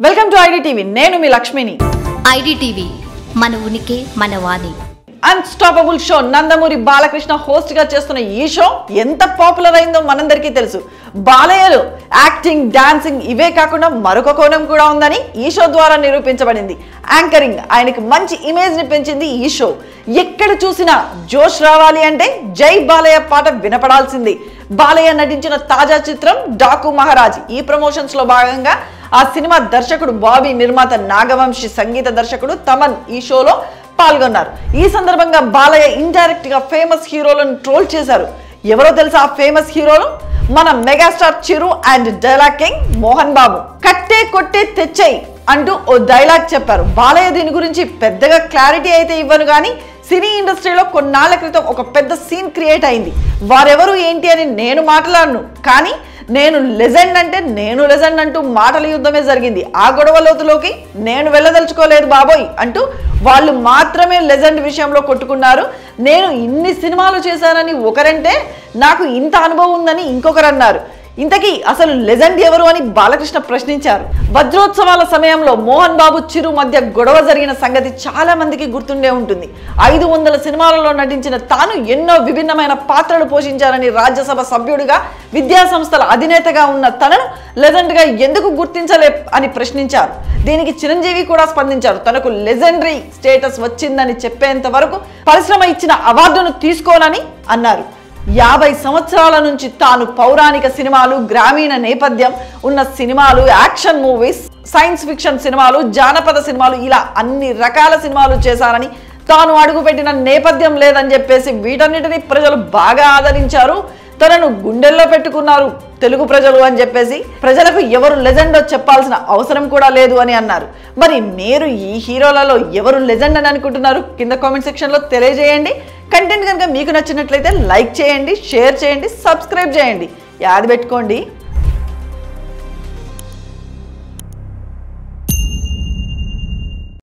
Welcome to IDTV. నేను మీ లక్ష్మిని. IDTV మన ఉనికి మన వాణి. Unstoppable show Nandamuri Balakrishna host గా చేస్తున్న ఈ షో ఎంత పాపులర్ అయిందో మనందరికీ తెలుసు. బాలయ్యలో యాక్టింగ్, డాన్సింగ్ ఇవే కాకుండా మరొక కోణం కూడా ఉందని ఈ షో ద్వారా నిరూపించబడింది. యాంకరింగ్ ఆయనకి మంచి ఇమేజ్ ని పెంచింది ఈ షో. ఎక్కడ చూసినా జోష్ రావాలి అంటే జై బాలయ్య పాట వినపడాల్సింది. బాలయ్య నటించిన తాజా చిత్రం డాకు మహారాజ్. ఈ ప్రమోషన్స్ లో భాగంగా ఆ సినిమా దర్శకుడు బాబీ, నిర్మాత నాగవంశి, సంగీత దర్శకుడు తమన్ ఈ షోలో పాల్గొన్నారు. ఈ సందర్భంగా బాలయ్య ఇండైరెక్ట్ గా ఫేమస్ హీరోలను ట్రోల్ చేశారు. ఎవరో తెలుసా ఆ ఫేమస్ హీరోలు? మన megastar Chiru and dialogue king Mohan Babu. కట్టే కొట్టే తెచ్చాయి అంటూ ఓ డైలాగ్ చెప్పారు. బాలయ్య దీని గురించి పెద్దగా క్లారిటీ అయితే ఇవ్వను కానీ సినీ ఇండస్ట్రీలో కొన్నాళ్ల క్రితం ఒక పెద్ద సీన్ క్రియేట్ అయింది. వారెవరు ఏంటి అని నేను మాట్లాడను, కానీ నేను లెజెండ్ అంటే నేను లెజెండ్ అంటూ మాటల యుద్ధమే జరిగింది. ఆ గొడవ లోతులోకి నేను వెళ్ళదలుచుకోలేదు బాబోయ్ అంటూ వాళ్ళు మాత్రమే లెజెండ్ విషయంలో కొట్టుకున్నారు. నేను ఇన్ని సినిమాలు చేశానని ఒకరంటే నాకు ఇంత అనుభవం ఉందని ఇంకొకరు అన్నారు. ఇంతకీ అసలు లెజెండ్ ఎవరు అని బాలకృష్ణ ప్రశ్నించారు. వజ్రోత్సవాల సమయంలో మోహన్ బాబు, చిరు మధ్య గొడవ జరిగిన సంగతి చాలా మందికి గుర్తుండే ఉంటుంది. 500 సినిమాలలో నటించిన తాను ఎన్నో విభిన్నమైన పాత్రలు పోషించారని, రాజ్యసభ సభ్యుడిగా, విద్యా సంస్థల అధినేతగా ఉన్న తనను లెజెండ్ గా ఎందుకు గుర్తించలే అని ప్రశ్నించారు. దీనికి చిరంజీవి కూడా స్పందించారు. తనకు లెజెండరీ స్టేటస్ వచ్చిందని చెప్పేంత వరకు పరిశ్రమ ఇచ్చిన అవార్డును తీసుకోనని అన్నారు. 50 సంవత్సరాల నుంచి తాను పౌరాణిక సినిమాలు, గ్రామీణ నేపథ్యం ఉన్న సినిమాలు, యాక్షన్ మూవీస్, సైన్స్ ఫిక్షన్ సినిమాలు, జానపద సినిమాలు ఇలా అన్ని రకాల సినిమాలు చేశారని, తాను అడుగుపెట్టిన నేపథ్యం లేదని చెప్పేసి వీటన్నిటిని ప్రజలు బాగా ఆదరించారు. తనను గుండెల్లో పెట్టుకున్నారు తెలుగు ప్రజలు అని చెప్పేసి ప్రజలకు ఎవరు లెజెండో చెప్పాల్సిన అవసరం కూడా లేదు అని అన్నారు. మరి మీరు ఈ హీరోలలో ఎవరు లెజెండ్ అని అనుకుంటున్నారు? కింద కామెంట్ సెక్షన్లో తెలియజేయండి. కంటెంట్ కనుక మీకు నచ్చినట్లయితే లైక్ చేయండి, షేర్ చేయండి, సబ్స్క్రైబ్ చేయండి. యాది పెట్టుకోండి.